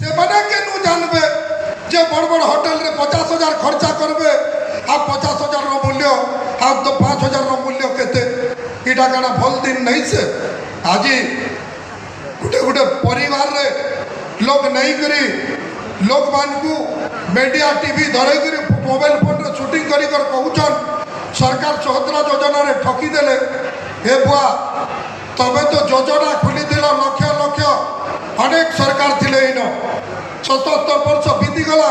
से मैंने केनू जानबे जे बड़ बड़ होटल रे 50,000 खर्चा करबे आ 50,000 रो मूल्य आ तो 5,000 रो मूल्य केते इटा काना भल दिन नहीं से आज गुटे गुटे परिवार रे लोग नहीं करी लोक मान को मीडिया टीवी धरे करी मोबाइल फोन रे शूटिंग करी कर कहउछन सरकार 74 योजना रे ठकी देले हे बुआ तबे तो योजना खुली दिल लक्ष लक्ष अनेक सरकार थिले इन 77 वर्ष बीती गला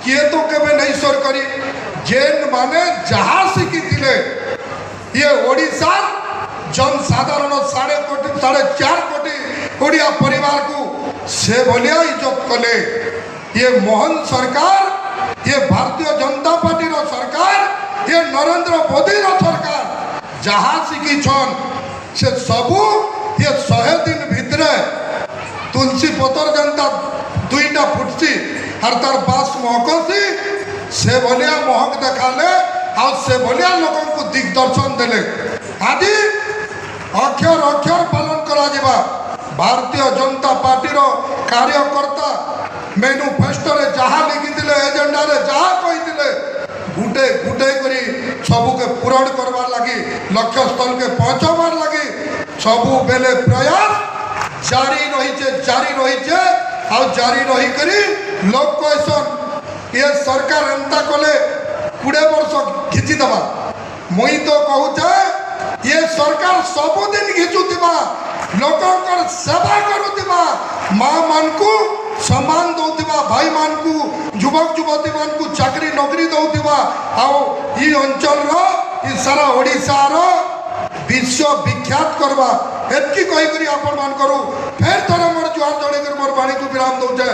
किए तो केबे नहीं सरकारी जेन माने जहा शिखी थिले ये ओडिशा जनसाधारण 4.5 कोटी ओडिया परिवार को से भलिया इज्जत कले ये मोहन सरकार ये भारतीय जनता पार्टी रो सरकार ये नरेंद्र मोदी रो सरकार जहा शिखी छन से सबू ये 100 दिन भितरे तुलसी पतर जनता दुईटा फुटसी हर तार बास महकसी से भलिया महक देखाले आ से भलिया लोगों को दिग्दर्शन देले आज अक्षर अक्षर पालन करा जिबा भारतीय जनता पार्टी रो कार्यकर्ता मैनिफेस्टो रे जहा लिखी दिले एजेंडा रे जहा कहि दिले गुटे गुटे करी सबू के पूरण करवार लगी लक्ष्य स्थल के पहुंचाबार लगी सबू बेले प्रयास जारी रही आ जारी रही करी लोग कहसन ये सरकार एंता कले 20 वर्ष घिची दबा मुई तो कहूचे ये सरकार सबुदिन घिचुथिबा लोकंकर सेवा करुथिबा माँ मान को सम्मान दौथिबा भाई मान को युवक युवती मान को चाकरी नौकरी दौथिबा आओ ई अंचल रो ई सारा ओडिशा रो विश्व विख्यात करवा एतकी कही करी आपण मान करू फिर थोड़ा मोर जुआर जोड़े कर मोर बाणी को विराम दउचे।